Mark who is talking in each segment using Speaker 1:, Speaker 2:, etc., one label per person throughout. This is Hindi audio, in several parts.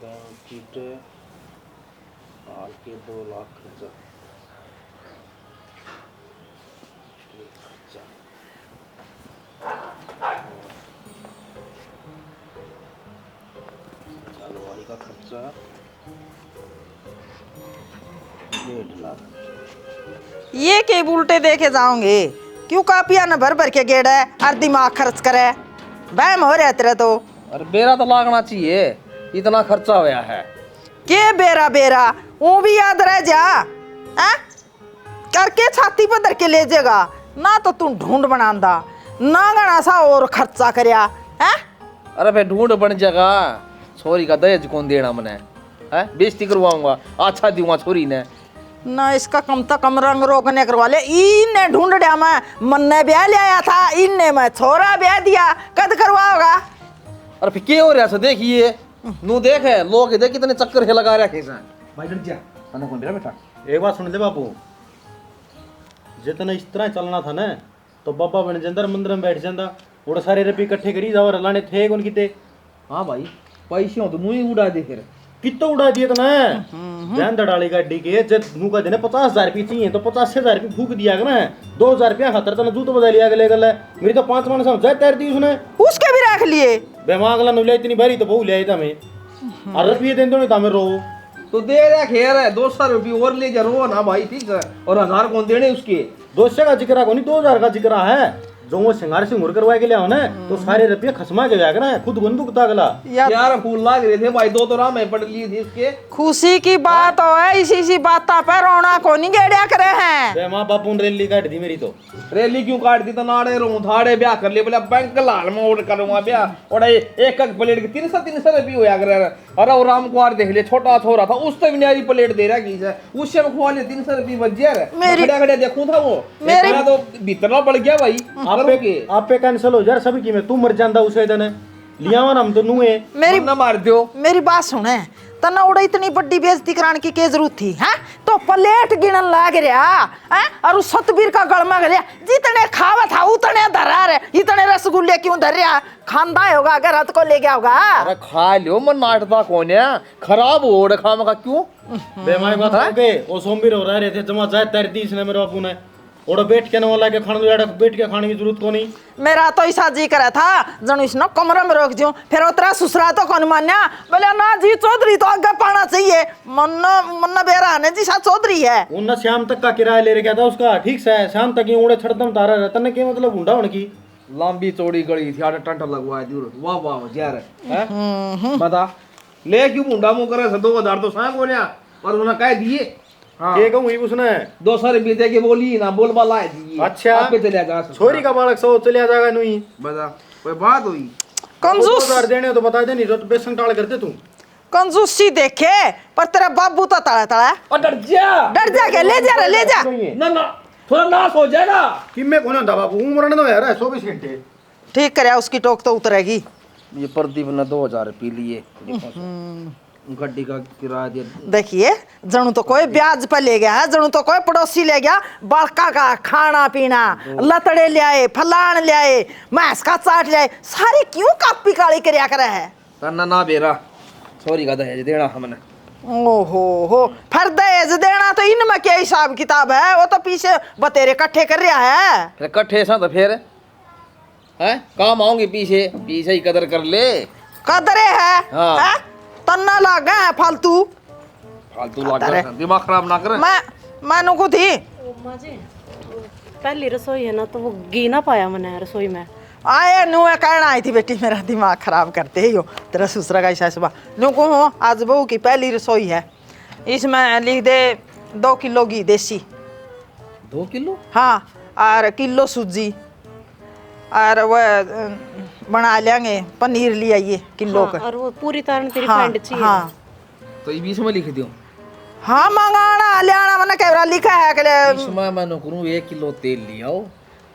Speaker 1: कीटे हाल के 2 लाख खर्चा हलवाई का खर्चा 1.5 लाख।
Speaker 2: ये के उल्टे देके जाओगे क्यों? कापिया न भर भर के गेड़ा है और दिमाग खर्च करे, बहम हो रहा तेरा तो।
Speaker 1: अरे बेरा तो लागना चाहिए, इतना खर्चा होया है।
Speaker 2: के बेरा बेरा वो भी याद रह जा है? करके छाती पर धर के ले जाएगा ना, तो तू ढूंढ बनांदा ना गणा सा और खर्चा करया है।
Speaker 1: अरे भाई ढूंढ बन जाएगा, छोरी का दहेज कौन देना मने है? बेइज्जती करवाऊंगा, अच्छा दूंगा छोरी ने
Speaker 2: ना। इसका कम तो कम रंग रोकने करवा ले। इन्ने ढूंढ दिया, मैं मन ने ब्याह ले आया था, इन्ने मैं छोरा ब्याह दिया, कद करवाओगा?
Speaker 1: अरे फिर क्या हो रहा है? देखिए नू देख है लोग देख कितने चक्कर है लगा रखे हैं भाई। डर जा खाना कौन मेरा बेटा।
Speaker 3: एक बात सुन ले बापू, जितना इस तरह चलना था ना तो बाबा बन जंदर मंदिर में बैठ जाता और सारे रुपये इकट्ठे करी जाओ लाने थे कौन किते।
Speaker 1: हाँ भाई पैसे हो तो मुँह ही उड़ा दे फिर।
Speaker 3: कितना उड़ा दिए तना ध्यान दड़ाली गाड़ी के जब मुँह का देना 50,000 रुपये चाहिए तो 50,000 रुपये फूक दिया ना। 2,000 रुपया खातर तना जूत बजा लिया गले गल मेरी तो 5 मन समझ तैर दी उसने,
Speaker 2: उसके भी रख लिए।
Speaker 3: बेमागला नुलिया इतनी भारी तो बहु लिया था मैं और रुपये दें तो नहीं था मैं रो
Speaker 1: तो दे रहा खेर है 200 रुपये और ले जा रो ना भाई, ठीक है। और 1000 कौन देने उसके?
Speaker 3: 200 का जिक्र को नहीं 2,000 का जिक्र है। जो वो सिंगार से उमर करवाए के लिए ना तो सारे रुपये खसमा के जाएगा ना, खुद बन भुगता गला
Speaker 1: यार फूल लाग रहे थे भाई, 2 तो राम पड़ ली थी इसके।
Speaker 2: खुशी की बात हो है, इसी बात पे रोना को नहीं गेड़िया करे हैं।
Speaker 3: माँ बापू ने रैली काट दी मेरी तो।
Speaker 1: रैली क्यों काट दी? तो नाड़े रो थाड़े ब्याह कर ले बोले बैंक लाल में ऑर्डर करूंगा ब्याह और एक प्लेट के 300 रुपये होया करे। अरे वो राम कुमार देख ले, छोटा छोरा था उससे भी न्यारी प्लेट दे रहा की उससे में खुआ ले 300 रुपये बच गया। खड़े खड़े देखूं था वो मेरा तो भीतर पड़ गया भाई।
Speaker 3: आप पे कैंसिल हो जा सभी की में, तू मर जाता उसे दिन लिया हम तो नुए
Speaker 2: मेरी
Speaker 1: ना मार दो।
Speaker 2: मेरी बात सुने, तना उड़ा इतनी बड़ी बेइज्जती कराने की क्या जरूरत थी? हैं तो प्लेट गिनन लाग रहा है और उस सतबीर का गलमा गया, जितने खावा था उतने धरा रे, इतने रसगुल्ले क्यों धर रहा? खांदा होगा अगर रात को ले गया होगा।
Speaker 1: अरे खा लियो मन नाटता कौन है, खराब हो रहा खाम का क्यों?
Speaker 3: बेमारी बात हो गए वो सोमवीर हो रहे थे जमा जाए तैर दी इसने मेरे बापू ने और बैठ के ना के खाने दो, बैठ के खाने की जरूरत को नहीं।
Speaker 2: मेरा तो ऐसा जी करा था जन इसने कमरे में रोक दियो, फिर उतरा ससुरा तो कौन मान्या बोले ना जी चौधरी तो आगे पाना चाहिए। मन्ना बेरा ने जी सा चौधरी है
Speaker 3: उन शाम तक का किराया ले रखा था उसका, ठीक से शाम तक उड़े छड़दम तारा रहता ना, के मतलब हुंडा उनकी
Speaker 1: लंबी चौड़ी गली थी, आटे टंट लगवाए दूर। वाह वाह यार है बता ले क्यों मुंडा मुंह करे? 2,000 तो सांग होने पर उन्होंने कह दिए। हाँ
Speaker 3: के कहूँ उसने
Speaker 1: 200 रुपये दे के बोली ना बोल बाला है दी।
Speaker 3: अच्छा
Speaker 1: आप पे चले जा
Speaker 3: छोरी का बालक सो चले जाएगा नहीं
Speaker 1: बता कोई बात हुई?
Speaker 2: कंजूस
Speaker 3: 2,000 देने तो बता दे, नहीं तो बेसन टाल कर दे तू।
Speaker 2: कंजूसी देखे पर तेरा बाबू तो तड़ा तड़ा
Speaker 1: और डर जा
Speaker 2: के ले जा रे, ले जा
Speaker 1: ना ना थोड़ा नाश हो जाएगा।
Speaker 3: कि मैं कौन होता बाबू उम्र न यार 24 घंटे
Speaker 2: ठीक करे, उसकी टोक तो उतरेगी।
Speaker 1: ये प्रदीप ने 2,000 रुपये लिए गड्डी का किराया दिया।
Speaker 2: देखिए जणू तो कोई ब्याज पर ले गया है, जणू तो कोई पड़ोसी ले गया, बड़का का खाना पीना लतड़े ले आए, फलान ले आए, मैस का चाट ले आए, सारी क्यों कापी काली करया करे है?
Speaker 1: ना बेरा छोरी का दहेज देना हमने।
Speaker 2: ओहो हो, फिर दहेज देना तो इनमें क्या हिसाब किताब है? वो तो पीछे बतेरे इकट्ठे कर रहा है।
Speaker 1: फिर इकट्ठे सा तो फिर है काम आऊंगी पीछे पीछे ही कदर कर ले।
Speaker 2: कदरे है
Speaker 1: हाँ।
Speaker 2: है? तन्ना लागा है फालतू
Speaker 1: लग रहा दिमाग खराब ना कर।
Speaker 2: मैं नुकू थी
Speaker 4: पहली रसोई है ना तो वो घी ना पाया मैंने रसोई में।
Speaker 2: आए नु कहना आई थी बेटी, मेरा दिमाग खराब करते ही हो तेरा ससुरा का ऐसा सुबह नुकू हो। आज बहू की पहली रसोई है, इसमें लिख दे 2 किलो घी देसी।
Speaker 1: 2 किलो?
Speaker 2: हाँ, और किलो सूजी, और वह बना लेंगे पनीर ले आइए किलो
Speaker 4: हाँ,
Speaker 2: का।
Speaker 4: और वो पूरी तरह तेरी
Speaker 2: हाँ,
Speaker 4: फ्रेंड चाहिए।
Speaker 2: हाँ
Speaker 1: तो ये बीच में लिख दियो।
Speaker 2: हाँ मंगाना लियाना मैंने कैमरा लिखा है के
Speaker 1: इसमें मैं करूँ 1 किलो तेल लियाओ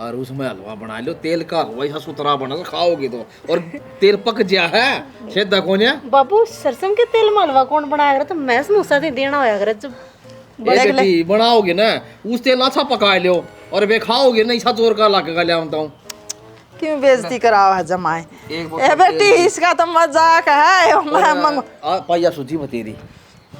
Speaker 1: और उसमें हलवा बना लो। तेल का हलवा ऐसा सुतरा बना तो खाओगे तो, और तेल पक जा है सीधा कौन है
Speaker 4: बाबू सरसों के तेल में हलवा कौन बनाया करे? तो मैं समोसा दे देना होया करे जब
Speaker 1: बेटी बनाओगे ना उस तेल अच्छा पका लो और वे खाओगे ना ऐसा जोर का लाके का ले आता हूँ।
Speaker 2: क्यों बेइज्जती कराओ है जमाए?
Speaker 1: एक
Speaker 2: ए बेटी इसका तो मजाक है। मैं मंग
Speaker 1: पाइया सूजी बतेरी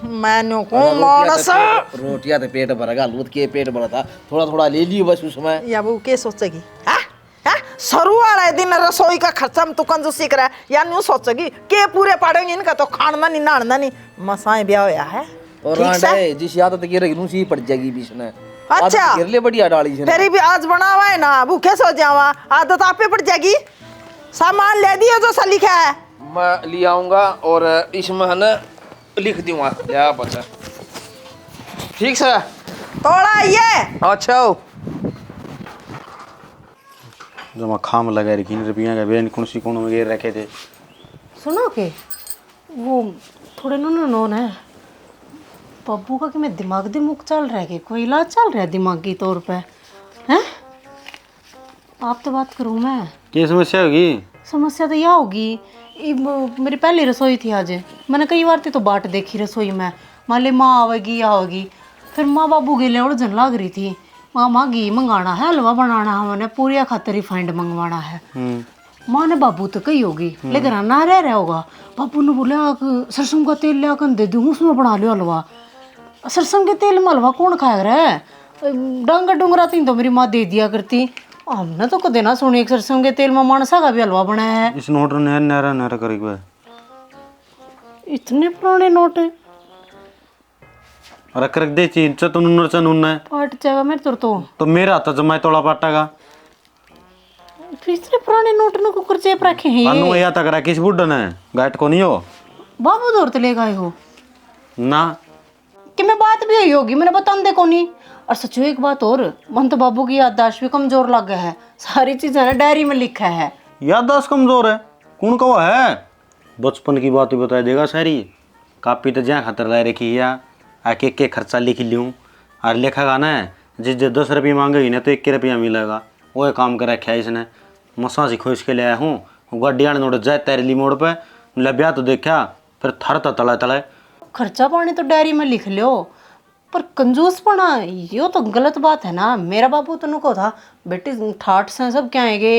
Speaker 2: मैंने को मानस
Speaker 1: रोटियां तो पेट भरेगा, लूट के पेट भरा था, थोड़ा थोड़ा ले लियो बस उसमें।
Speaker 2: या वो के सोचेगी? हाँ हाँ सरू वाला दिन रसोई का खर्चा में तू कंजूसी करा या न्यू सोचेगी के पूरे पड़ेंगे इनका तो खाना नहीं नाड़ना नहीं मसाए ब्याह होया है।
Speaker 1: और
Speaker 2: ठीक से?
Speaker 1: रांडे जिस याद तक गिर गिरू सी पड़ जाएगी बीच में।
Speaker 2: अच्छा
Speaker 1: गिर ले बढ़िया डाली से
Speaker 2: तेरी भी आज बना हुआ है ना भूखे सो जावा आदत आप पे पड़ जाएगी। सामान ले दियो जो सा लिखा है
Speaker 1: मैं ले आऊंगा और इसमें है ना लिख दूंगा क्या पता। ठीक से
Speaker 2: थोड़ा ये
Speaker 1: अच्छा
Speaker 3: जमा खाम लगा रखी रुपया का बेन कौन सी कोण में गिर रखे थे।
Speaker 4: सुनो के वो थोड़े नोन है पप्पू का कि मैं दिमाग चल रहा है कि कोई इलाज चल रहा है दिमागी तौर पे हैं? आप तो बात करूँ मैं
Speaker 3: क्या समस्या होगी?
Speaker 4: समस्या तो यह होगी मेरी पहली रसोई थी आज मैंने कई बार तो बाट देखी रसोई में मान ली माँ आवेगी या होगी फिर माँ बाबू गेले उड़न लाग रही थी माँ घी मंगाना है हलवा बनाना है मैंने पूरी खातर रिफाइंड मंगवाना है। माँ ने बाबू तो कही होगी लेकिन ना रह रहा होगा बाबू ने बोला सरसों का तेल लिया कर दे दूँ उसमें बना लो हलवा। सरसों के तेल में हलवा कौन खाया रहा डांगा डूंगरा तीन तो मेरी माँ दे दिया करती हमने तो कदे ना सुनी सरसों के तेल में मानसा का भी हलवा बनाया है।
Speaker 3: इस नोट ने नहरा नहरा करेगा
Speaker 4: इतने पुराने नोट है
Speaker 3: रख रख दे चीन च तुन च नुन है
Speaker 4: पाट जाएगा मेरे तो
Speaker 3: मेरा तो जमाए तोड़ा पाटागा
Speaker 4: फिर इतने पुराने नोट ने कुकर चेप रखे हैं
Speaker 3: अनु या तक किस बुड्ढन है गाइट को नहीं हो
Speaker 4: बाबू दौर तो ले गए हो
Speaker 3: ना
Speaker 4: कि मैं बात भी हुई होगी मैंने बता दे को नहीं। और सचो एक बात और मन तो बाबू की याददाश्त भी कमजोर लग गया है सारी चीजें ना डायरी में लिखा है।
Speaker 3: याददाश्त कमजोर है कौन कवा है बचपन की बात बता देगा सारी कापी तो जहाँ खातर ला रखी है आके के खर्चा लिख लूँ और लिखेगा ना जिस 10 रुपये मांगेगी ना तो 1 रुपया मिलेगा वो काम कर रखा है इसने मसा से खोज के ले आया हूँ गाड़ी आने नोट जाए तैरली मोड़ पे लब्या तो देखा फिर थर तला तला
Speaker 4: खर्चा पानी तो डायरी में लिख लो पर कंजूस पना ये तो गलत बात है ना। मेरा बाबू तो नुको था बेटी ठाठ से सब क्या है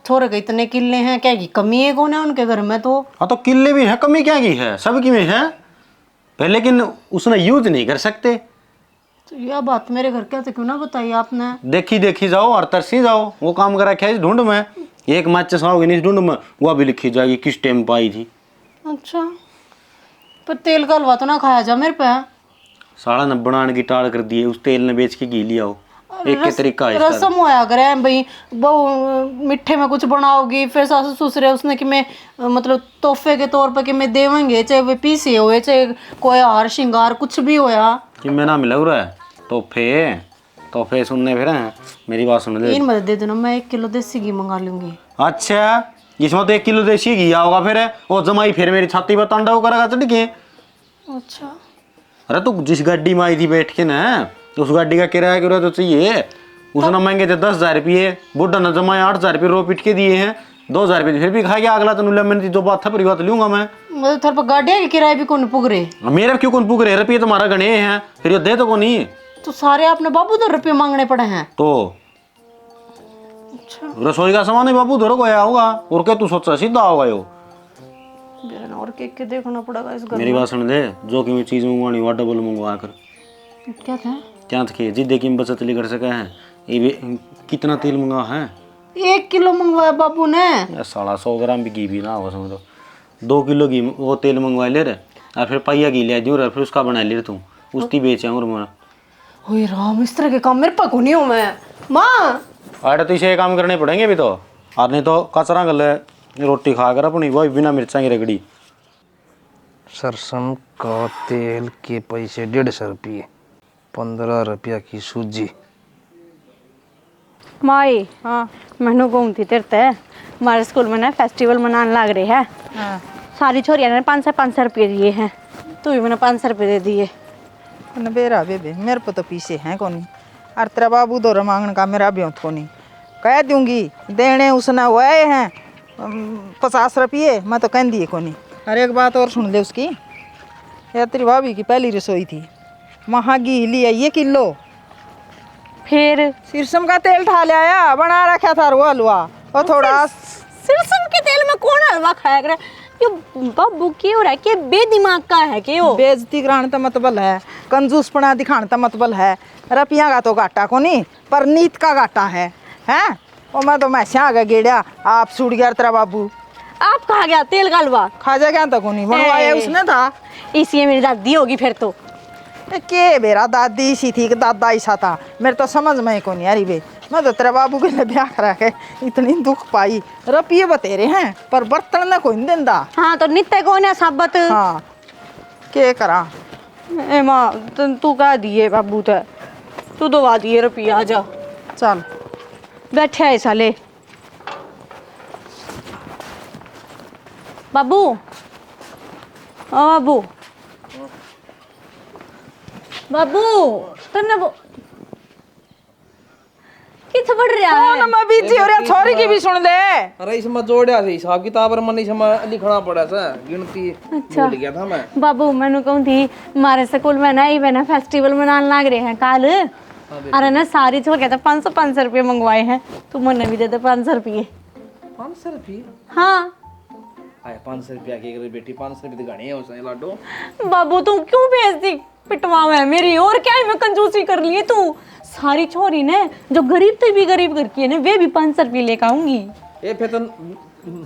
Speaker 4: छोरे के इतने किले हैं क्या की कमी है कौन है उनके घर में तो।
Speaker 3: हाँ तो किले भी है कमी क्या की है सबकी में है पर लेकिन उसने यूज नहीं कर सकते।
Speaker 4: तो यह बात मेरे घर क्या तो क्यों ना बताइए आपने।
Speaker 3: देखी जाओ और तरसी जाओ वो काम करा क्या इस ढूंढ में एक माचिस आओगी नहीं इस ढूंढ में वो भी लिखी जाएगी किस टाइम पर आई थी।
Speaker 4: अच्छा पर तेल का हलवा तो ना खाया जा मेरे पे
Speaker 3: साड़ा न बनाने की टाल कर दिए उस तेल ने बेच के घी लिया हो एक के तरीका है
Speaker 4: रसम होया करे भाई वो मिठे में कुछ बनाओगी फिर सासू ससुर उसने कि मैं मतलब तोहफे के तौर पे कि मैं देवेंगे चाहे वे पीसे हुए चाहे कोई हार श्रृंगार कुछ भी होया
Speaker 3: कि मैं ना मिला रहा है तोहफे सुनने फिर मेरी बात सुन ले
Speaker 4: इन मदद दे देना मैं 1 किलो देसी घी मंगा लूंगी।
Speaker 3: अच्छा इसमें तो 1 किलो देसी घी आओगा फिर वो जमाई फिर मेरी छाती पर तांडव करेगा चढ़ के।
Speaker 4: अच्छा
Speaker 3: अरे तू जिस गाड़ी में आई थी बैठ के ना उस गाड़ी का किराया क्यों तो चाहिए उसने मांगे थे 10,000 रुपये बुढ़ा ने जमाए 8,000 रुपये रो पीट के दिए हैं 2,000 रुपये फिर भी खा गया अगला तो मैंने जो बात था पूरी बात लूंगा मैं
Speaker 4: मतलब थोड़ा गाड़िया के किराए भी कौन पुग रहे
Speaker 3: मेरे क्यों कौन पुग रहे रुपये तुम्हारा गणे हैं फिर ये दे तो कौन नहीं
Speaker 4: तो सारे आपने बाबू तो रुपये मांगने पड़े हैं
Speaker 3: तो
Speaker 4: अच्छा
Speaker 3: रसोई का सामान है बाबू धरो गया होगा और क्या तू सोचा सीधा होगा यो
Speaker 4: और के देखना पड़ेगा इस घर
Speaker 3: मेरी बात सुन ले जो कि मैं चीज़ मंगवानी हुआ डबल मंगवा कर
Speaker 4: क्या था
Speaker 3: क्या थे जिद्दे की बचत ले कर सके हैं ये भी कितना तेल मंगा है
Speaker 4: 1 किलो मंगवाया बाबू ने
Speaker 3: या 100 ग्राम भी घी भी ना होगा समझो 2 किलो घी वो तेल मंगवा ले रहे और फिर पहिया घी ले दूँ फिर उसका बना ले तू उसकी बेचे और मैं
Speaker 4: ओए राम इस तरह के काम मेरे पको नहीं हूँ मैं माँ
Speaker 3: अरे तो इसे काम करने पड़ेंगे अभी तो और नहीं तो कचरा गल रोटी खा कर अपनी वही बिना मिर्चा की रगड़ी।
Speaker 1: सरसों का तेल के पैसे 150 रुपये 15 रुपया की सूजी।
Speaker 5: माई हाँ मैंने घूम थी तेरते हमारे स्कूल में ना फेस्टिवल मनाने लग रहे हैं।
Speaker 2: हाँ
Speaker 5: सारी छोरियां ने 500 रुपये दिए हैं तो भी मैंने 500 रुपये दे दिए।
Speaker 2: बेरा बेबे मेरे को तो पीछे हैं कोनी और तेरा बाबू दो मांगने का मेरा भी को नहीं कह दूंगी देने उसने हुए हैं 50 रुपये मैं तो कह दिए कोनी। अरे एक बात और सुन ले उसकी या तेरी भाभी की पहली रसोई थी वहाँ घी लिया 1 किलो
Speaker 5: फिर
Speaker 2: सिरसम का तेल ठा ले आया बना रखा था वो हलवा और थोड़ा
Speaker 5: सरसों के तेल में कौन हलवा खाया करे? ये बाबू क्यों हो रहा है कि बेदिमाग का है क्यों?
Speaker 2: बेइज्जती कराने का मतलब है, कंजूसपना दिखाने का मतलब है। रुपया का तो घाटा को नहीं, पर नीत का घाटा है। हैं? और मैं तो मैसे आ गया गेड़िया, आप छूट गया तेरा बाबू।
Speaker 5: आप कहा गया तेल का हलवा?
Speaker 2: खा जा क्या तक नहीं बनवाया उसने था।
Speaker 5: इसी मेरी दादी होगी फिर तो।
Speaker 2: के मेरा दादी इसी थी कि दादा ऐसा था, मेरे तो समझ में को नहीं आ रही बे। मैं तो तेरे बाबू के लिए ब्याह करा के इतनी दुख पाई। रुपये बतेरे हैं पर बर्तन में कोई नहीं देंदा।
Speaker 5: हाँ तो नित्य कौन है साबत?
Speaker 2: हाँ के करा।
Speaker 5: ए माँ तू कह दिए बाबू तू दवा दिए रुपया। जा
Speaker 2: चल
Speaker 5: बैठे है साले। बाबू ओ बाबू बाबू तन्ने किथे बढ़ रहा है?
Speaker 2: कौन मैं बीजी हो रहा, छोरी की भी सुन दे।
Speaker 1: अरे इसमें जोड़या से हिसाब किताब और मन इसमें लिखना पड़ा सा, गिनती
Speaker 5: अच्छा।
Speaker 1: भूल गया था मैं।
Speaker 5: बाबू मैंने कहूँ थी हमारे स्कूल में ना इवेंट फेस्टिवल मनाने लग रहे हैं कल। अरे ना सारी छोड़ के 500 रुपये मंगवाए हैं, तू मन भी दे दे 500 रुपये।
Speaker 1: 500 रुपये?
Speaker 5: हाँ
Speaker 1: आए 500 रुपया के करे बेटी, 500 रुपये तो घने है उसने लाडो।
Speaker 5: बाबू तू क्यों भेजती पिटवावा है मेरी? और क्या है मैं कंजूसी कर लिए तू? सारी छोरी ने जो गरीब थे भी गरीब घर की है ना, वे भी 500 रुपये लेकर आऊंगी।
Speaker 1: ए फिर तो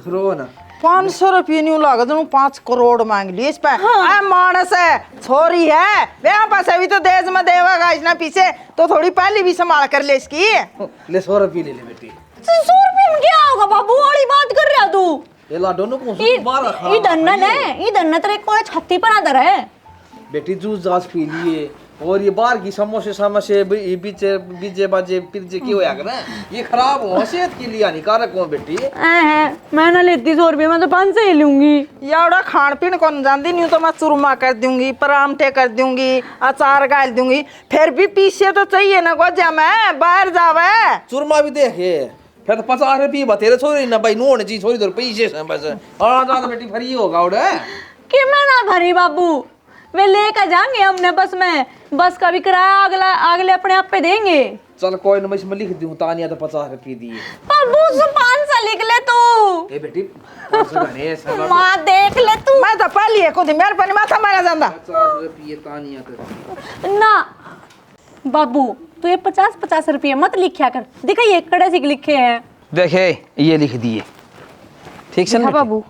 Speaker 1: रो ना।
Speaker 2: 500 रुपये नहीं लागा तुम 5 करोड़ मांग लिए इस पे। हाँ। मानस है, छोरी है, वे पास अभी तो देश में देवा इतना पीछे तो थोड़ी पहली भी संभाल कर ले इसकी।
Speaker 1: ले 100 रुपये ले ले बेटी।
Speaker 5: 100 रुपये में क्या होगा बाबू? वाली बात कर रहा तू?
Speaker 1: ये लाडो ने कौन सा बार रखा?
Speaker 5: ई दन्नन है, ई दन्नन तेरे को छत्ती पर आदर है।
Speaker 1: बेटी जूस जास पी लिए और ये बाहर की समोसे समोसे बीचे बीजे बाजे पिज्जे की होया करे, ये खराब हो, सेहत के लिए हानिकारक हो बेटी।
Speaker 5: मैं ना लेती 100 रुपये, मैं तो 500 ही लूंगी।
Speaker 2: याड़ा खान पीन कौन जानती नहीं तो मैं चूरमा कर दूंगी, परामठे कर दूंगी, अचार गाल दूंगी, फिर भी पीछे तो चाहिए ना गोजा में बाहर जावे।
Speaker 1: चूरमा भी देखे फिर तो 50 रुपये बतेरे छोरी ना भाई, नोन जी छोरी तो पैसे से बस। हाँ जा बेटी फ्री होगा उड़े
Speaker 5: कि मैं ना भरी बाबू, वे लेकर जाएंगे हमने बस में, बस का भी किराया अगले अपने आप पे देंगे।
Speaker 1: चल कोई ना, मैं इसमें लिख दूं तानिया तो 50 रुपये दिए।
Speaker 5: बाबू 500 लिख ले तू।
Speaker 1: ए बेटी 500 घने सब
Speaker 5: माँ देख ले तू।
Speaker 2: मैं तो पहली है खुद मेरे पर माथा मारा जाता।
Speaker 1: 50 रुपये तानिया तो
Speaker 5: ना बाबू तू ये 50 रुपये मत लिखा कर, देखा ये कड़े से लिखे हैं।
Speaker 1: देखे ये लिख दिए, ठीक से ना
Speaker 5: बाबू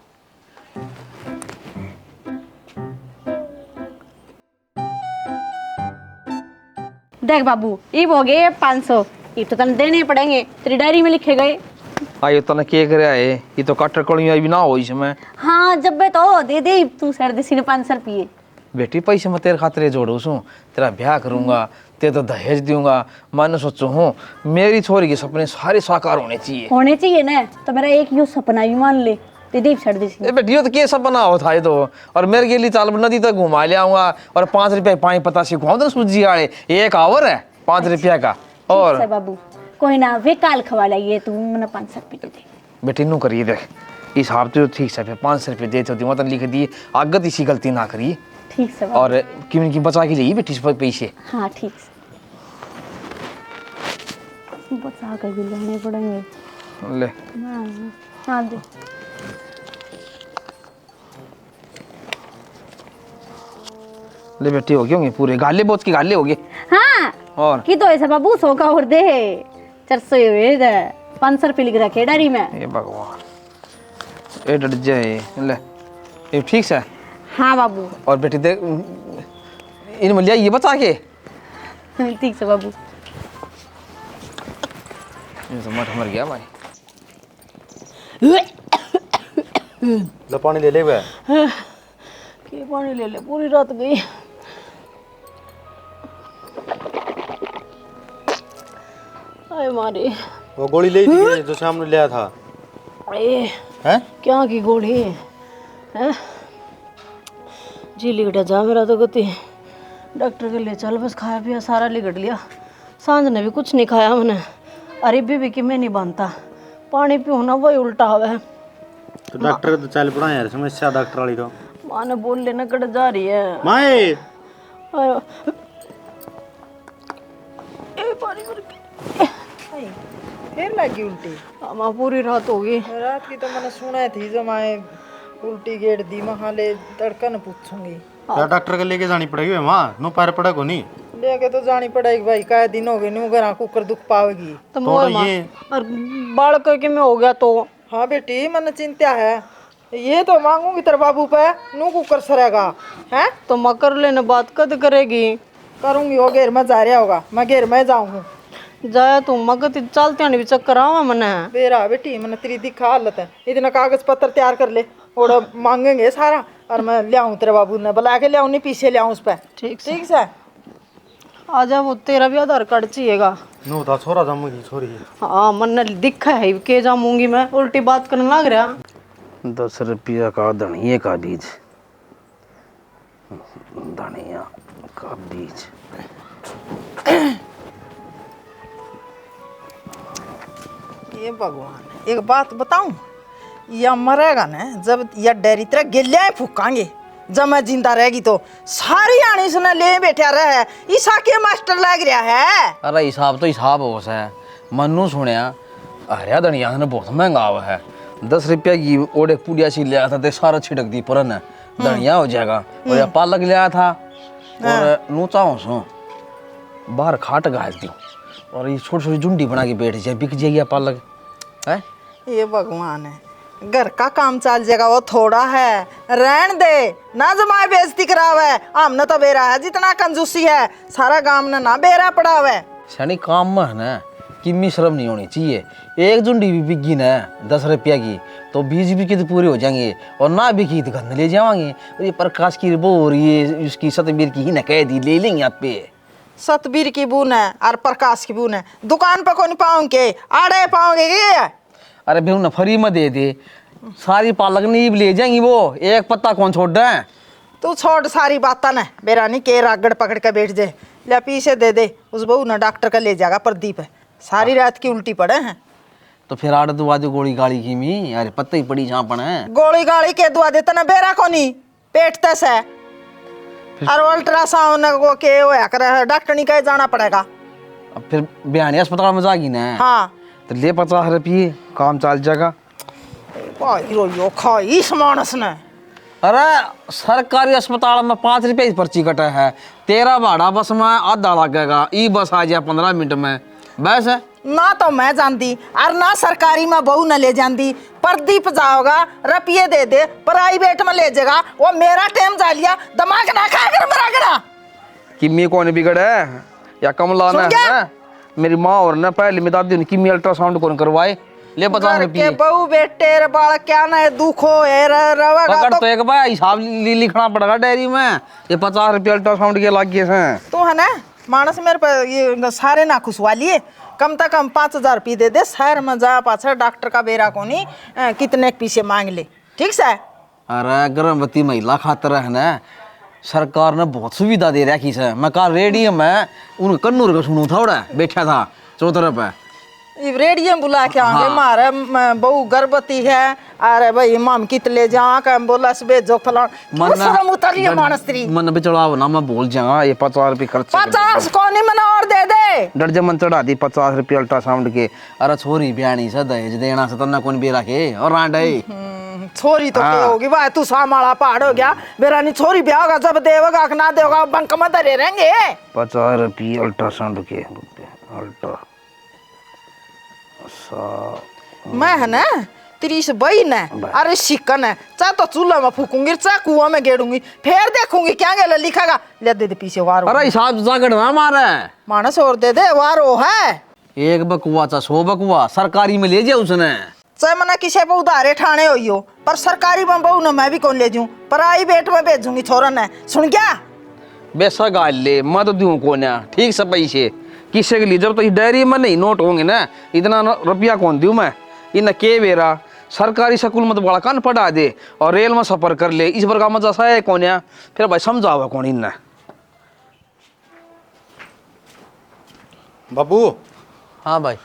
Speaker 5: देख बाबू ये हो गए 500, ये तो तन देने पड़ेंगे, तेरी डायरी में लिखे गए।
Speaker 1: आयो तने के करे है, ये तो कटर कड़िया भी ना हो इसमें।
Speaker 5: हाँ जब बे तो दे दे तू सर्दी ने 500 रुपये।
Speaker 1: बेटी पैसे मैं तेरे खातिर जोड़ू सू, तेरा ब्याह करूंगा, ते तो दहेज दूंगा। मैंने सोचू हूँ मेरी छोरी के सपने सारे साकार होने चाहिए
Speaker 5: ना, तो मेरा एक यो सपना भी मान ले, दे दे सर्दी सी।
Speaker 1: ए बेटी ये तो क्या सपना हो था ये तो, और मेरे के लिए चाल नदी तक घुमा ले आऊंगा और 5 रुपये 5 पता से घुमा दो सूजी आड़े, एक आवर है 5 रुपया का। और
Speaker 5: बाबू कोई ना वे काल खवा लाइए, तू मैंने 500 रुपये दे दे।
Speaker 1: बेटी नू करिए देख इस हाथ तो ठीक से 500 रुपये देते होती मतलब लिख दिए, आगत इसी गलती ना करिए।
Speaker 5: ठीक से बाबू।
Speaker 1: और की बचा के लिए बेटी से पैसे।
Speaker 5: हाँ ठीक से बचा कर भी लेने पड़ेंगे।
Speaker 1: ले
Speaker 5: हाँ दे।
Speaker 1: ले बेटी हो गए होंगे पूरे गाले बोझ के गाले हो गए।
Speaker 5: हाँ
Speaker 1: और
Speaker 5: की तो ऐसा बाबू 100 का और दे 400 हुए दे 500 रुपये लिख रखे डायरी में।
Speaker 1: ये भगवान ए डट जाए ले ये ठीक से।
Speaker 5: हाँ बाबू।
Speaker 1: और बेटी दे इन मिल ये बचा के।
Speaker 5: ठीक से बाबू।
Speaker 1: ये तो मठ मर गया भाई।
Speaker 3: लो पानी ले ले बे।
Speaker 5: के पानी ले ले, पूरी रात गई। अरे मारे
Speaker 3: वो गोली ले थी जो शाम ने लिया था।
Speaker 5: अरे
Speaker 3: हैं?
Speaker 5: क्या की गोली है? जी लिगड़ा जा मेरा तो गति। डॉक्टर के लिए चल, बस खाया पिया सारा लिगड़ लिया। सांझ ने भी कुछ नहीं खाया मैंने। अरे भी कि मैं नहीं बनता, पानी पियो ना वही उल्टा हवे।
Speaker 3: तो डॉक्टर तो चल पड़ा यार, समस्या डॉक्टर वाली तो
Speaker 5: माँ ने बोल लेना कट जा रही है।
Speaker 3: माए
Speaker 5: ए पानी भर के
Speaker 2: फिर लगी उल्टी?
Speaker 5: माँ पूरी रात हो गई।
Speaker 2: रात की तो मैंने सुना थी जो मैं उल्टी गेट दी, मैं ले तड़का न पूछूंगी।
Speaker 3: क्या डॉक्टर के लेके जानी पड़ेगी माँ? नो पैर पड़ा को नहीं
Speaker 2: लेके तो जानी पड़ेगी भाई, कई दिन हो गए नहीं घर कुकर दुख पावेगी।
Speaker 5: तो मोर माँ और बालक के में हो गया तो?
Speaker 2: हाँ बेटी मैंने चिंता है, ये तो मांगूंगी तेरे बाबू पे, नू कुकर सरेगा है
Speaker 5: तो माँ कर लेना, बात कद करेगी?
Speaker 2: करूंगी, वो घेर में जा रहा होगा, मैं घेर में जाऊंगी।
Speaker 5: जाया तू माँ कति चलते आने भी चक्कर आवा मने।
Speaker 2: बेरा बेटी मैंने तेरी दिखा हालत है, इतना कागज पत्र तैयार कर ले और मांगेंगे सारा, और मैं ले आऊँ तेरे बाबू ने बुला के ले आऊँ, नहीं पीछे ले आऊँ उस पर।
Speaker 5: ठीक
Speaker 2: ठीक से
Speaker 5: आ जा, वो तेरा भी आधार कार्ड चाहिएगा।
Speaker 3: नो था छोरा जामूंगी छोरी।
Speaker 5: हाँ मन दिखा है के जामूंगी मैं, उल्टी बात करने लग रहा।
Speaker 1: 10 रुपया का धनिया का बीज, धनिया का बीज।
Speaker 2: ये भगवान एक बात बताऊं, या मरेगा ना जब या डेरी तरह गिल्ले फूकांगे, जब मैं जिंदा रहेगी तो सारी आनी सुना ले बैठा रहे, ईसा के मास्टर लग रहा है।
Speaker 6: अरे हिसाब तो हिसाब हो है। मनु सुनिया हरिया धनिया ने बहुत महंगा हुआ है। 10 रुपया की ओडे पुड़िया सी लिया था तो सारा छिड़क दी पुरन धनिया हो जाएगा। और यह पालक लिया था और नूचा सो बाहर खाट गाल दी और ये छोटी छोटी झुंडी बना के बैठ जाए, बिक जाएगी पालक है।
Speaker 2: ये भगवान है, घर का काम चल जाएगा, वो थोड़ा है, रहन दे ना, जमाए बेइज्जती करावे। हमने तो बेरा है जितना कंजूसी है, सारा गांव ने ना बेरा पड़ा हुआ है।
Speaker 6: सनी काम में है ना किम्मी शर्म नहीं होनी चाहिए। एक झुंडी भी बिकी ना 10 रुपया की तो 20 बिकी तो पूरे हो जाएंगे, और ना बिकी तो घर में ले जाएंगे। और ये प्रकाश की वो हो रही है, उसकी सतबीर की ही ना कह दी, ले लेंगे आप पे।
Speaker 2: सतबीर की बून है और प्रकाश की बून है, दुकान पर कौन पाओगे, आड़े पाओगे क्या?
Speaker 6: अरे भाई उन्हें फ्री में दे दे, सारी पालक नहीं ले जाएंगी, वो एक पत्ता कौन छोड़ रहा है।
Speaker 2: तू छोड़ सारी बातें ना, बेरा नहीं के रागड़ पकड़ के बैठ जाए, ले पीछे दे दे उस बहू ना, डॉक्टर का ले जाएगा प्रदीप है, सारी रात की उल्टी पड़े हैं।
Speaker 6: तो फिर आड़ दुआ दो गोली गाड़ी की मी, अरे पत्ते ही पड़ी जहाँ पड़े हैं।
Speaker 2: गोली गाड़ी के दुआ देता ना, बेरा को नहीं पेट तस है, और अल्ट्रासाउंड को के वो कर डॉक्टर नहीं कहे जाना पड़ेगा।
Speaker 6: अब फिर बयानी अस्पताल में जाएगी ना।
Speaker 2: हाँ
Speaker 6: तो ले 50 रुपये, काम चल जाएगा।
Speaker 2: भाई रोयो खाई इस मानस ने।
Speaker 6: अरे सरकारी अस्पताल में 5 रुपये की पर्ची कटा है, तेरा भाड़ा बस में आधा लगेगा, ई बस आ जाए 15 मिनट में बस है।
Speaker 2: ना तो मैं जानती और ना सरकारी में बहू न ले जाती, प्रदीप जाओगा रुपये दे दे, प्राइवेट में ले जाएगा, वो मेरा टाइम जा लिया, दिमाग ना खा कर मरा करा।
Speaker 6: किम्मी कौन बिगड़ है या कम लाना
Speaker 2: सुन क्या?
Speaker 6: है। मेरी माँ और ना पहले में दादी ने किम्मी अल्ट्रासाउंड कौन करवाए, ले 50
Speaker 2: घर
Speaker 6: रुपये
Speaker 2: के बहू बेटे रे बाल क्या ना है, दुख हो रवेगा
Speaker 6: पकड़
Speaker 2: तो
Speaker 6: तो एक बार हिसाब लिखना पड़ेगा डायरी में, ये 50 रुपये अल्ट्रासाउंड के लाग गए हैं।
Speaker 2: तू है ना मानस मेरे पे ये सारे ना खुशवा लिए, कम से कम 5000 रुपये दे दे, शहर में जा पाछा डॉक्टर का बेरा को नहीं कितने पीछे मांग ले, ठीक से।
Speaker 6: अरे गर्भवती महिला खातर है ना सरकार ने बहुत सुविधा दे रखी है। मैं कहा रेडियो में उन कन्नूर का सुनू था, उड़ा बैठा था चौतरफ पे,
Speaker 2: ये रेडियो में बुला के आगे मारे बहू गर्भवती है, अरे भाई माम कित ले जा का एम्बुलेंस भेजो फलान, क्यों शर्म उतरी है मानस तेरी?
Speaker 6: मन पे चढ़ाओ ना, मैं बोल जाऊंगा ये 50 रुपये खर्च
Speaker 2: 50 को नहीं मना और दे दे,
Speaker 6: डर जब मन चढ़ा दी 50 रुपये अल्ट्रासाउंड के। अरे छोरी ब्याणी से दहेज देना से तना कौन भी रखे और रांडे
Speaker 2: छोरी तो क्या होगी भाई, तू सामाला पहाड़ हो गया, मेरा नहीं छोरी ब्याह होगा, जब देवगा कि ना देवगा बंक में धरे रहेंगे।
Speaker 6: 50 रुपये अल्ट्रासाउंड के अल्ट्रा
Speaker 2: मैं है ना तेरी से बहन है, अरे शिकन है, चाहे तो चूल्हा में फूकूंगी, चाहे कुआं में गेड़ूंगी, फिर देखूंगी क्या गेला लिखेगा, ले दे दे पीछे वार।
Speaker 6: अरे हिसाब जागड़ ना मारे
Speaker 2: मानस और दे दे वार हो है,
Speaker 6: एक बकुआ चा 100 बकुआ सरकारी में ले जाए उसने।
Speaker 2: चाहे मना किसी पे उधारे ठाणे हुई हो, पर सरकारी में बहू ना मैं भी कौन ले जाऊं, प्राइवेट में भेजूंगी छोरन है, सुन क्या?
Speaker 6: बेसा गाल ले, मैं तो दूं कौन है, ठीक से पैसे किसी के लिए, जब तो इस डायरी में नहीं नोट होंगे ना, इतना रुपया कौन दूं मैं। इन के बेरा सरकारी स्कूल में तो बड़ा कान पढ़ा दे और रेल में सफर कर ले, इस बार का मजा सा है कौन है, फिर भाई समझावा कौन इन्ना।
Speaker 3: बाबू
Speaker 6: हाँ भाई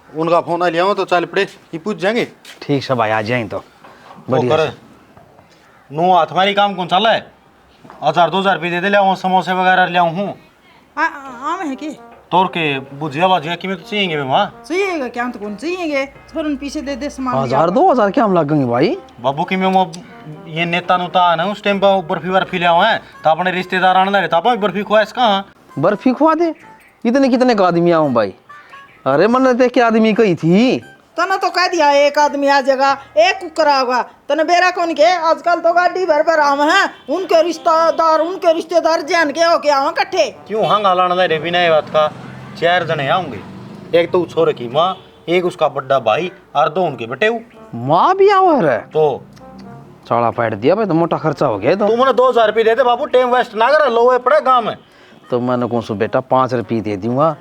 Speaker 3: उनका फोन आ लिया हो तो चल पड़े, ये पूछ जाएंगे।
Speaker 6: ठीक से भाई आ जाए तो
Speaker 3: वो कर नो हाथ हमारी काम कौन चला है, 1000-2000 रुपये दे दे, ले समोसे वगैरह ले आऊँ हूँ।
Speaker 2: आम है कि
Speaker 3: तोड़ के बुझिया बाजिया कि मैं तो चाहिए माँ
Speaker 2: चाहिएगा क्या तो कौन चाहिएगे छोरन पीछे दे दे सामान लिया।
Speaker 6: 1000-2000 क्या हम लगेंगे भाई?
Speaker 3: बाबू की मैं ये नेता नुता है ना उस टाइम पर बर्फी वर्फी ले आए तो अपने रिश्तेदार आने लगे तो बर्फी खुआस कहाँ
Speaker 6: बर्फी खुआ दे? इतने कितने का आदमी आऊं भाई? अरे मन देख के आदमी कही थी।
Speaker 2: तना तो कह दिया एक आदमी आ जाएगा एक कुकरा होगा तने बेरा कौन के आजकल तो गाड़ी भर भर आम है उनके रिश्तेदार जान के हो के आवा इकट्ठे
Speaker 3: क्यों हंगा लाना लगे बिना ये बात का 4 जने आऊंगे एक तो छोरे की माँ एक उसका बड़ा भाई और 2 उनके बेटे
Speaker 6: माँ भी आओ है
Speaker 3: तो
Speaker 6: चाड़ा पैट दिया भाई तो मोटा खर्चा हो गया तो।
Speaker 3: तू मैंने 2000 रुपये दे दे बाबू टाइम वेस्ट ना कर लो पड़े गाँव में
Speaker 6: तो मैंने कौन सो बेटा 5 रुपये दे दूंगा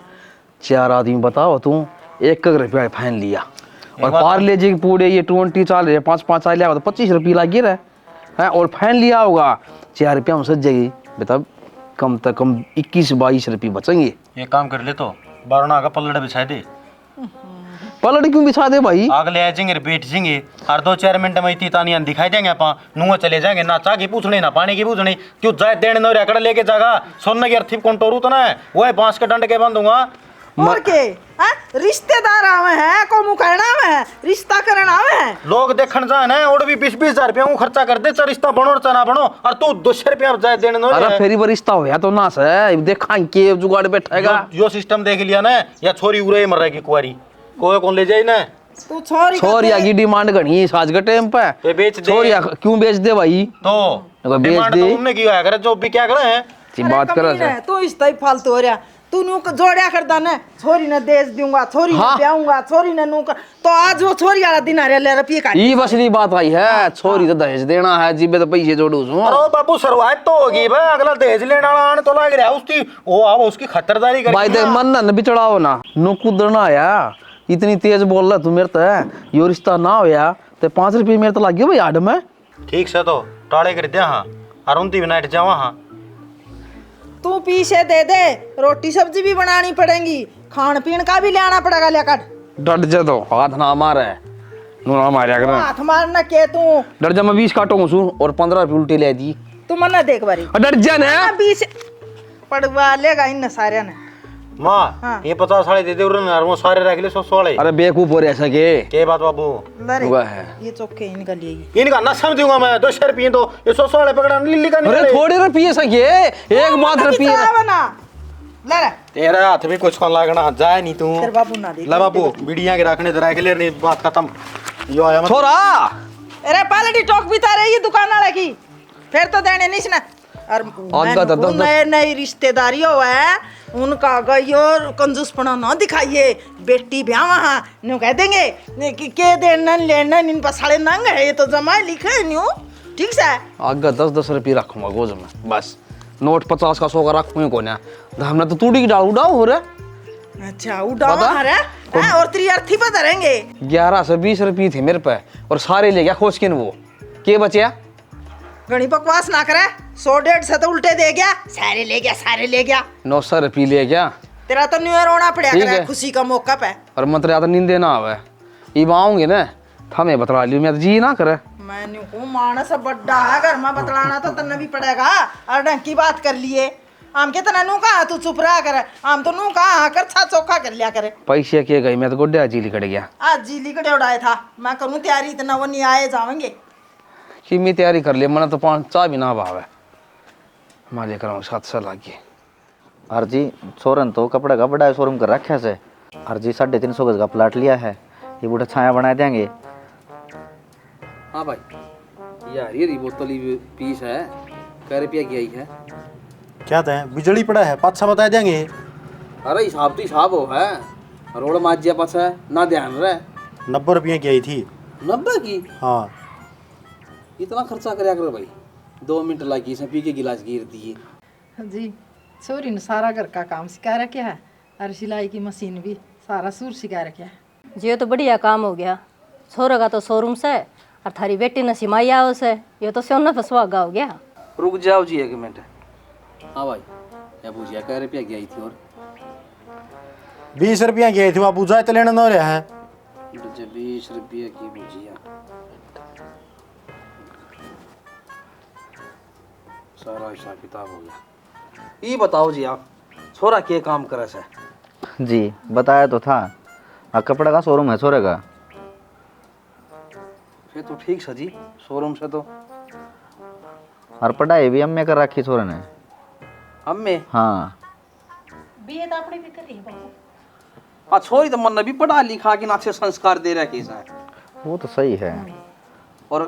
Speaker 6: 4 आदमी बताओ तू 1 रुपया फाइन लिया और पार्ले जी पूरे ये 20 चाल रहे 5-5 आ लिया तो 25 रुपये लगे रहे हैं और फाइन लिया होगा 4 रुपया में सज जाएगी बेटा कम से कम 21-22 रुपये बचेंगे।
Speaker 3: ये काम कर ले तो बारना का पल्लड़ बिछा दे
Speaker 6: पलट क्यों बिछा दे भाई?
Speaker 3: अगले आ जाएंगे बैठ जाएंगे और 2-4 मिनट में इतनी तानियां दिखाई देंगे अपन नुआ चले जाएंगे ना चाह की पूछने ना पानी की पूछने क्यों जाए देने न रकड़ लेके जागा सोने की अर्थी कौन टोरू तो ना है वो है बांस के डंड के बंदूंगा
Speaker 2: और के रिश्तेदार आवे हैं को मुकरना में रिश्ता करना में
Speaker 3: लोग देखन जाए ना और भी 20-20 हजार रुपया खर्चा कर दे चाहे रिश्ता बनो चाहे ना बनो और तू 200 रुपया जाए देने न
Speaker 6: अरे फेरी पर रिश्ता हो या तो ना से देखा के जुगाड़ बैठेगा
Speaker 3: यो सिस्टम देख लिया ना या छोरी उरे मर रहेगी कुआरी कोई कौन ले जाए ना
Speaker 2: तू छोरी
Speaker 6: छोरिया की डिमांड घनी है आज के टाइम पे
Speaker 3: ये बेच दे
Speaker 6: छोरिया क्यों बेच दे भाई?
Speaker 3: तो
Speaker 6: बेच
Speaker 3: डिमांड
Speaker 6: दे
Speaker 3: तो उनने किया करे जो भी क्या करे हैं
Speaker 6: बात कर
Speaker 2: तू इस तरह फालतू हो रहा तू नू जोड़िया करता ना छोरी ने देश दूंगा छोरी ने
Speaker 6: हाँ।
Speaker 2: ब्याऊंगा छोरी ने नू तो आज वो छोरी वाला दिन आ रहा ले रुपये का
Speaker 6: ये बसली बात आई है छोरी तो दहेज देना है जीबे तो पैसे जोड़ू
Speaker 3: अरे बाबू शुरुआत तो होगी भाई अगला दहेज लेने वाला आने तो लग रहा है उसकी वो अब उसकी खतरदारी कर
Speaker 6: भाई देख मन न बिचड़ाओ ना नो कुदरना आया इतनी तेज बोल रहा तू मेरे तो यो रिश्ता ना होया तो 5 रुपये मेरे तो लग गया भाई आड में
Speaker 3: ठीक से तो टाड़े कर दिया हाँ और उनती भी नाइट जावा हाँ
Speaker 2: तू पीछे दे दे रोटी सब्जी भी बनानी पड़ेगी खान पीन का भी लेना पड़ेगा लेकर
Speaker 6: डट जा तो हाथ ना मारे नो ना मारिया कर
Speaker 2: हाथ मारना के तू
Speaker 6: डर जा मैं 20 काटूंगा सू और 15 रुपये उल्टे ले दी
Speaker 2: तू मना देख बारी
Speaker 6: डर जा ना
Speaker 2: 20 पड़वा लेगा इन सारे ने
Speaker 3: माँ
Speaker 2: हाँ।
Speaker 3: ये 50 साले दे दे और वो सारे रख ले 100 वाले
Speaker 6: अरे बेवकूफ हो रहा ऐसा के
Speaker 3: बात बाबू
Speaker 2: लरे
Speaker 6: हुआ है
Speaker 2: ये चौके इनका लिए
Speaker 3: इनका ना समझूंगा मैं 200 रुपये तो ये 100 वाले पकड़ा लिल्ली का
Speaker 6: अरे थोड़े रुपये सके एक मात्र रुपये
Speaker 2: बना लरे
Speaker 3: तेरा हाथ भी कुछ कौन लागना जाए नहीं तू
Speaker 2: तेरे बाबू ना देख
Speaker 3: ला बाबू बिड़िया के रखने तो रख ले नहीं बात खत्म यो आया मत
Speaker 6: छोरा
Speaker 2: अरे पालटी टोक भी तारे ये दुकान वाले की फिर तो देने नहीं ना और नए नए रिश्तेदारी हो है उनका गयो कंजूसपना ना दिखाइए बेटी ब्याह वहाँ न्यू कह देंगे कि के देना लेना इन पसाड़े नंग है ये तो जमा लिखे है न्यू ठीक से
Speaker 6: आगे 10-10 रुपये रखूंगा गोज में बस नोट 50 का 100 का रखूंगा को ना हमने तो तूड़ी की डाल उड़ाओ हो रहा
Speaker 2: अच्छा उड़ाओ हमारे और तेरी अर्थी पर धरेंगे
Speaker 6: 11 से 20 रुपये थे मेरे पे और सारे ले गया खोज के वो के बचे
Speaker 2: घनी बकवास ना करे 100-150 तो उल्टे दे गया सारे ले गया
Speaker 6: 900 रुपये ले गया
Speaker 2: तेरा तो न्यू ईयर होना पड़ा
Speaker 6: ठीक
Speaker 2: करे
Speaker 6: है।
Speaker 2: खुशी का मौका पे
Speaker 6: और मंत्र या तो नींदे ना आवे ये आऊंगे ना हमें बतला लियो मैं तो जी ना करे
Speaker 2: मैं न्यू को मानस बड्डा है घर में बतलाना तो तन्ने भी पड़ेगा और ढंग की बात कर लिए आम के तना नू कहा तू चुप रहा करे आम तो नू कहा कर छा चौखा कर लिया करे
Speaker 6: पैसे के गई मैं तो गोड्डा जी लिकड़ गया
Speaker 2: आज जी लिकड़े उड़ाए था मैं करूँ तैयारी इतना वो नहीं आए जाएंगे
Speaker 6: कि मैं तैयारी कर लिया मैंने तो 5 चाह भी ना भाव है मैं लेकर आऊँ 700 लागे
Speaker 7: अर्जी सोरन तो कपड़ा का बड़ा शोरूम कर रखा से अर्जी 350 गज का प्लाट लिया है ये बूढ़ा छाया बना देंगे।
Speaker 6: हाँ भाई यार ये बोतल पीस है कै रुपया की आई है
Speaker 3: क्या था बिजली पड़ा है 500 बता देंगे
Speaker 6: अरे हिसाब तो हिसाब हो है रोड माजिया पास है ना ध्यान रहे
Speaker 3: 90 रुपये की आई थी
Speaker 6: 90 की
Speaker 3: हाँ
Speaker 6: इतना खर्चा कराया करो भाई 2 मिनट लगी इसमें पी के गिलास गिर दिए
Speaker 2: जी छोरी ने सारा घर का काम सिखा रखा है और सिलाई की मशीन भी सारा सूर सिखा रखा है
Speaker 5: ये तो बढ़िया काम हो गया छोरा का तो शोरूम से और थारी बेटी ने सिमाई आओ से ये तो सोना पे सुहागा हो गया।
Speaker 6: रुक जाओ जी 1 मिनट। हाँ भाई क्या पूछिया कै रुपया की आई थी और
Speaker 3: 20 रुपया की आई थी बाबू जाए तो लेना ना रहा है
Speaker 6: 20 रुपये की भुजिया सारा हिसाब किताब हो गया। ये बताओ जी आप छोरा के काम करे से
Speaker 7: जी बताया तो था। कपड़े का शोरूम है छोरे का।
Speaker 6: फिर तो ठीक है जी, शोरूम से तो
Speaker 7: और पढ़ाई भी अम्मे कर रखी छोरे ने।
Speaker 6: हमें
Speaker 7: हाँ
Speaker 4: बीए तो अपने भी करी है बाबू।
Speaker 6: हाँ छोरी तो मन भी पढ़ा लिखा कि ना अच्छे संस्कार दे रखे हैं।
Speaker 7: वो तो सही है।
Speaker 6: और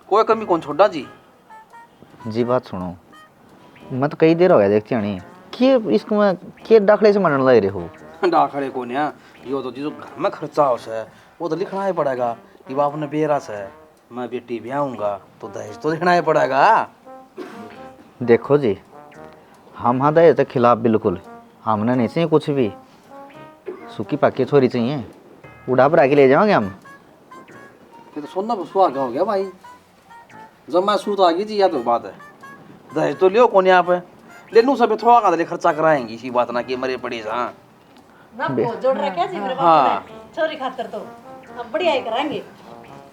Speaker 6: कोई कमी कौन छोड़ा जी।
Speaker 7: जी बात सुनो, मैं तो कई देर हो गया देखती नहीं कि इसको मैं के दाखले से मनन लग रहे हो।
Speaker 6: डाखड़े को ना यो तो जो घर में खर्चा हो से वो तो लिखना ही पड़ेगा कि बाप ने बेरा से मैं बेटी ब्याहूंगा तो दहेज तो देना ही पड़ेगा।
Speaker 7: देखो जी, हम हाँ दहेज के खिलाफ बिल्कुल, हमने नहीं चाहिए कुछ भी। सूखी पाकी छोरी चाहिए, उड़ा पर आके ले जाओगे हम।
Speaker 6: ये तो सुनना सुहागा हो गया भाई। जब मैं सूत आ गई जी, या तो बात है दहेज तो लियो कौन यहाँ पे ले लूँ सब थोड़ा का खर्चा कराएंगी इसी बात ना कि मरे पड़ी सा।
Speaker 4: ना बहुत जोड़ रखा जी मेरे
Speaker 6: हाँ।
Speaker 4: बाप ने छोरी खातर तो अब बढ़िया ही कराएंगे।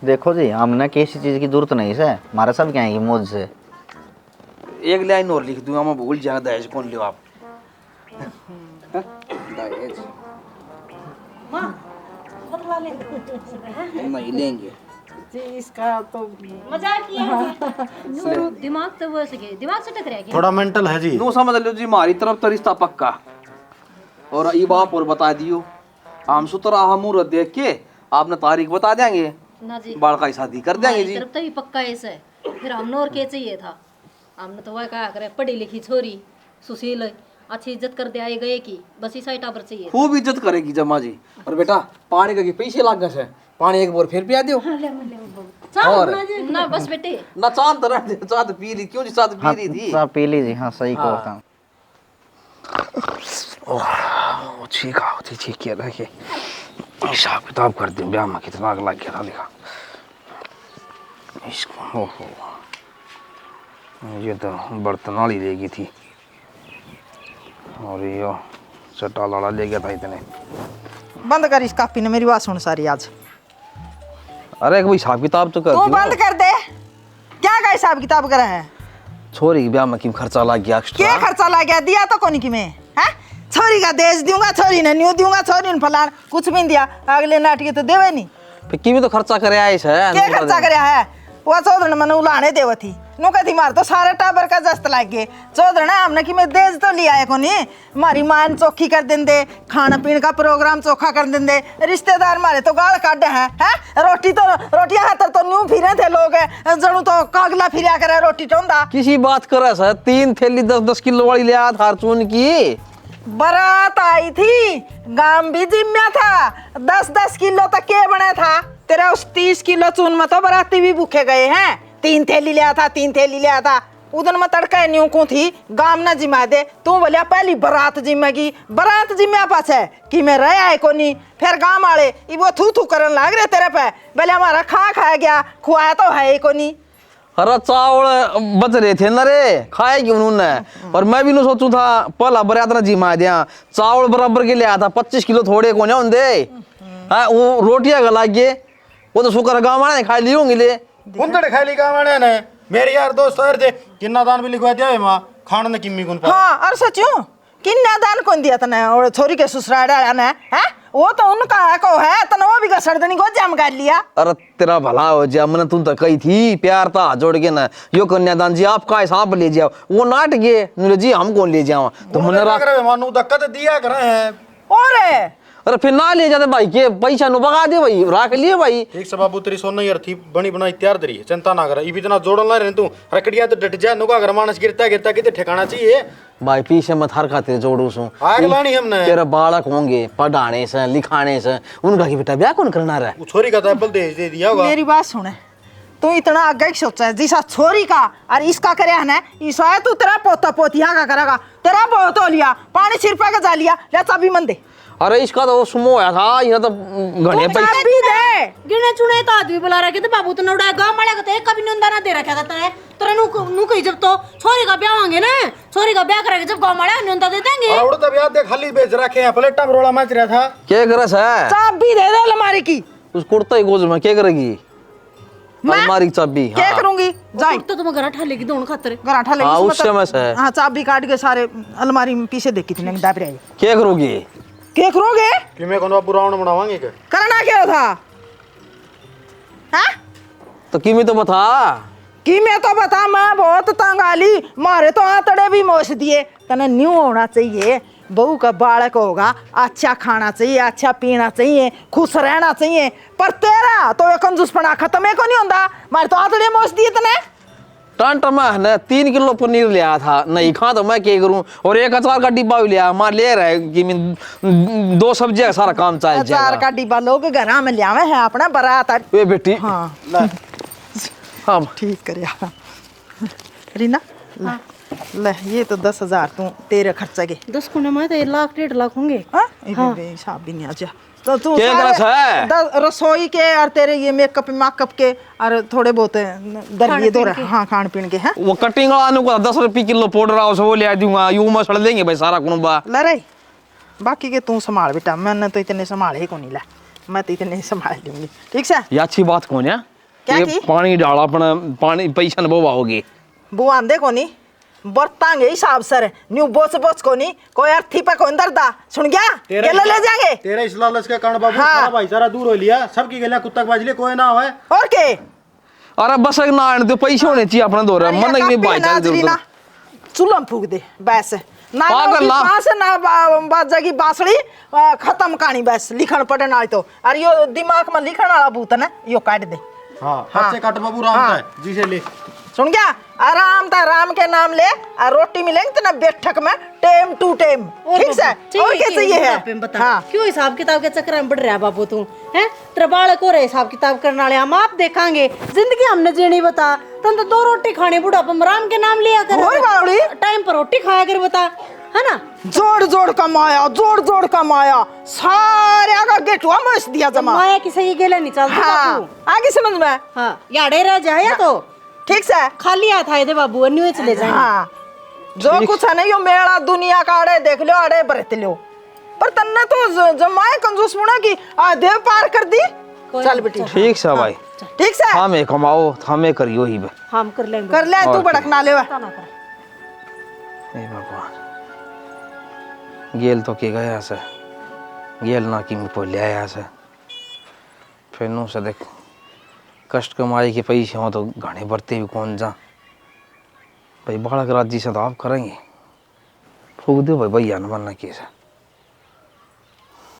Speaker 7: देखो जी, हमने किसी चीज़ की जरूरत नहीं है, हमारा सब क्या है मौज से।
Speaker 6: एक लाइन और लिख दूंगा मैं, भूल जाएगा दहेज कौन लियो आप। दहेज
Speaker 4: माँ बदला लेंगे।
Speaker 6: नहीं लेंगे।
Speaker 2: इसका तो
Speaker 4: मजाक किया है। दिमाग तो वो सके दिमाग से टकरा गया।
Speaker 3: थोड़ा मेंटल है जी।
Speaker 6: नू समझ लो जी, हमारी तरफ तो रिश्ता पक्का। और ये बाप और बता दियो, हम सुतरा हम मुहूर्त देख के आपने तारीख बता देंगे,
Speaker 4: ना जी
Speaker 6: बालका की शादी कर देंगे जी।
Speaker 4: तरफ तो ही पक्का ऐसा है। फिर हमने और क्या चाहिए था। हमने तो वह कहा करे पढ़ी लिखी छोरी सुशील अच्छी इज्जत कर दे आए गए की बस इसा टावर चाहिए।
Speaker 6: खूब इज्जत करेगी जम्मा जी। और बेटा पानी का पैसे लाग गए है, पानी एक बार फिर पिया दियो। और
Speaker 4: ना बस बेटे
Speaker 6: ना चांद तो रहने दे, चांद पी ली क्यों जी, चांद पी रही थी।
Speaker 7: सब पी लीजिए। हाँ सही
Speaker 6: हाँ।
Speaker 7: कहता हूँ।
Speaker 6: ठीक है ठीक किया रखे हिसाब किताब कर दूं ब्याह में कितना लग गया था लिखा इसको। ओहो ये तो बर्तन वाली ले गई थी और ये चट्टा लाड़ा ले गया था इतने।
Speaker 2: बंद कर इस कापी ने, मेरी बात सुन सारी आज।
Speaker 6: अरे कोई हिसाब किताब तो कर
Speaker 2: तू
Speaker 6: दियो।
Speaker 2: बंद कर दे। क्या का हिसाब किताब करा है?
Speaker 6: छोरी के ब्याह में किम खर्चा लग गया एक्स्ट्रा।
Speaker 2: क्या खर्चा लग गया? दिया तो कोनी की मैं है? छोरी का देश दूंगा, छोरी ने न्यू दूंगा, छोरी ने फलान कुछ भी नहीं दिया। अगले नाटक तो देवे नहीं।
Speaker 6: फिर किमी तो खर्चा करे आए है।
Speaker 2: क्या खर्चा करया है? वो चौधरी ने मने उलाने देव थी नु कथी मार तो सारे टाबर का जस्त लाग गए। चौधरी ने हमने कि मैं देश तो लिया है कोनी, मारी मान चौखी कर देंदे, खाना पीने का प्रोग्राम चोखा कर देंदे, रिश्तेदार मारे तो गाल काटे हैं हैं। रोटियां हाथ तो न्यू फिरे थे लोग जणू तो कागला फिरिया करे रोटी टोंदा।
Speaker 6: किसी बात करे सर 3 थैली 10-10 किलो वाली ले आया था चून की।
Speaker 2: बारात आई थी, गांव भी जिम्मा था, 10-10 किलो तक के बना था। तेरा उस 30 किलो चून में तो बाराती भी भूखे गए हैं। 3 थैली लिया था। उधर में तड़का न्यू को थी, गांव ना जिमा दे। तू बोलिया पहली बारात जिम्मेगी, बारात जिम्मे पास है कि मैं रह आए को नहीं। फिर गांव वाले वो थू करन लाग रहे तेरे पे। बोले हमारा खाया गया, खुआया तो है ही को नहीं।
Speaker 6: अरे चावल बच रहे थे ना रे, खाए क्यों उन्होंने। और मैं भी नहीं सोचू था पहला बरात ना जिमा दिया, चावल बराबर के ले आया था 25 किलो थोड़े को ना दे। वो रोटियां गला गए, वो तो शुक्र गाँव वाले खा ली होंगी ले।
Speaker 3: उनते खाली गाँव वाले ने मेरे यार दोस्त शहर थे किन्ना दान भी लिखवा दिया है माँ खाना ने किम्मी कुन।
Speaker 2: हाँ और सचू किन्ना दान कौन दिया तने और छोरी के ससुराल ने हैं? वो तो उनका है को है तने वो भी गसड़दनी को जम कर लिया।
Speaker 6: अरे तेरा भला हो जा, मैंने तुम तो कही थी प्यार था जोड़ के ना यो कन्यादान जी आपका हिसाब ले जाओ। वो नाट गए जी हम कौन ले जाओ तो मैंने
Speaker 3: मानू धक्का तो दिया कर रहे हैं।
Speaker 2: और
Speaker 6: अरे फिर ना ले जाते भाई के पैसा नु बगा दे भाई, रख लिए भाई।
Speaker 3: एक सब बाबू तेरी सोना यार थी बनी बनाई तैयार तरी चिंता ना कर। इब इतना जोड़न ला रहे तू रकड़िया तो डट जा नुका कर मानस गिरता किते ठिकाना चाहिए
Speaker 6: भाई पीछे मत हर खातिर जोड़ू सु
Speaker 3: आग लानी हमने।
Speaker 6: तेरा बालक होंगे पढ़ाने से लिखाने से, उनका की बेटा ब्याह कौन करना रहा।
Speaker 3: छोरी का तो एप्पल दे दिया होगा।
Speaker 2: मेरी बात सुने, तू इतना आगे सोचा है जिसा छोरी का और इसका करे है ना, ईसा तू तेरा पोता पोतिया का करेगा। तेरा बहुत हो लिया पानी छिरपा का जा लिया, ले चाबी मन दे।
Speaker 6: अरे इसका तो सुमो होया था, ये तो घने पैसे
Speaker 2: चाबी दे।
Speaker 5: गिने चुने तो आदमी बुला रखे थे बाबू तो नौड़ा गांव वाले को एक कभी निंदा ना दे रखा था तेरे नु कही जब तो छोरी का ब्याह होंगे ना, छोरी का ब्याह करेंगे जब गांव वाले निंदा दे देंगे।
Speaker 3: और तब याद देख खाली बेच रखे हैं प्लेटा में रोला मच रहा था।
Speaker 6: क्या करस है?
Speaker 2: चाबी दे दे अलमारी की।
Speaker 6: उस कुर्ता ही गोज में क्या करेगी? अलमारी की चाबी
Speaker 2: क्या करूंगी? जाए
Speaker 5: तो तुम घर ठाले की दोनों खातिर
Speaker 2: गराठा ले
Speaker 6: हाँ, उस समय से।
Speaker 2: हाँ चाबी काट के सारे अलमारी में पीछे देखी थी नहीं दाब रही।
Speaker 6: क्या करोगी?
Speaker 2: क्या करोगे?
Speaker 3: कि मैं कौन बाबू रावण बनावांगे क्या?
Speaker 2: करना क्या था? हाँ?
Speaker 6: तो किमी तो बता।
Speaker 2: कि मैं तो बता, मैं बहुत तंग आली, मारे तो आंतड़े भी मोश दिए। तने न्यू होना चाहिए, बहू का बालक होगा, अच्छा खाना चाहिए, अच्छा पीना चाहिए, खुश रहना चाहिए। पर तेरा तो ये कंजूसपना खत्म है को नहीं होता। मारे तो आंतड़े मोश दिए तने।
Speaker 6: टांटा मैं ने 3 किलो पनीर लिया था, नहीं खा तो मैं क्या करूं, और एक अचार का डिब्बा भी लिया। मां ले रहा है कि मैं 2 सब्जियां सारा काम चल
Speaker 2: अचार
Speaker 6: जाएगा।
Speaker 2: का डिब्बा लोग घर में लियावे हैं अपना बारात।
Speaker 6: ए बेटी।
Speaker 2: हाँ
Speaker 6: हाँ
Speaker 2: ठीक कर रीना। ले ये तो 10,000 तू तेरे खर्चा के।
Speaker 5: 10 कुने में तो 1 लाख 1.5 लाख होंगे।
Speaker 2: हाँ हिसाब भी नहीं आजा। तो तू
Speaker 6: क्या
Speaker 2: सारे
Speaker 6: करस है?
Speaker 2: रसोई के और तेरे ये मेकअप के और थोड़े बहुत दर्जी दो हाँ खान पीन के हैं।
Speaker 6: वो कटिंग वाला को 10 रुपए किलो पाउडर आओ वो ले दूंगा, यूं मसड़ देंगे भाई सारा कुनबा।
Speaker 2: ले रे बाकी के तू संभाल बेटा, मैंने तो इतने संभाले ही को नहीं ला, मैं तो इतने संभाल लूंगी। ठीक से?
Speaker 6: ये अच्छी बात कौन है?
Speaker 2: क्या
Speaker 6: ये
Speaker 2: की?
Speaker 6: पानी डाला अपना, पानी पैसा न बोवाओगे।
Speaker 2: वो आंदे को नहीं बरतांगे हिसाब सर न्यू बोच को नहीं कोई अर्थी पे कोई दर्दा सुन गया के ले जाएंगे।
Speaker 3: तेरा इस लालच के कारण बाबू
Speaker 2: हाँ।
Speaker 3: सारा भाईचारा दूर हो लिया, सबकी गलियां कुत्ता बाज लिए, कोई ना होए।
Speaker 2: और के
Speaker 6: अरे बस एक ना तो पैसे होने चाहिए अपना दौर मन नहीं भाई
Speaker 2: ना चूल्हा फूक दे बस ना
Speaker 6: पागल ना।
Speaker 2: पास ना बाजागी बांसुरी खत्म कहानी बस लिखण पढ़न वाली तो अरे यो दिमाग में लिखण वाला भूत ना यो काट दे।
Speaker 3: हाँ हाथ से काट बाबू राम
Speaker 2: हाँ।
Speaker 3: है जी से ले।
Speaker 2: सुन गया आराम था राम के नाम ले और रोटी मिलेंगे तो ना बैठक में टाइम टू टाइम। ठीक है? और क्या चाहिए है?
Speaker 5: बता
Speaker 2: हाँ
Speaker 5: क्यों हिसाब किताब के चक्कर में बढ़ रहा है बाबू तू हैं? तेरा बालक हो रहा है हिसाब किताब करने वाले, हम आप देखांगे जिंदगी हमने जीनी बता। तुम तो 2 रोटी खाने बुढ़ापा में राम के नाम लिया
Speaker 2: होय बावड़ी।
Speaker 5: कर, टाइम पर रोटी खाया कर बता, है ना?
Speaker 2: जोड़ जोड़ कमाया सारे आगा गेटुआ में दिया जमा।
Speaker 5: माया की सही गेला नहीं चलता
Speaker 2: हाँ
Speaker 5: बाबू।
Speaker 2: आगे समझ में।
Speaker 5: हाँ याडे रह जाए या तो
Speaker 2: ठीक से?
Speaker 5: खाली हाथ आए दे बाबू, अन्य चले जाए।
Speaker 2: हाँ जो कुछ है ना यो मेला दुनिया का अड़े देख लो अड़े बरत लो। पर तन्ने तो जमाए कंजूस मुना की देव पार कर दी। चल बेटी
Speaker 6: ठीक है भाई,
Speaker 2: ठीक से?
Speaker 6: हमें कमाओ हमें करियो ही बे।
Speaker 5: हम कर लेंगे।
Speaker 2: कर ले तू भड़क ना लेवा।
Speaker 6: हे भगवान, गेल तो के गया से गेल ना कि मुझको ले आया से फिर नो से देख कष्ट कमाई के पैसे हो तो घाने बढ़ते भी कौन जा भाई, बालक राजी से तो आप करेंगे फूक दो भाई भैया न बनना कैसे।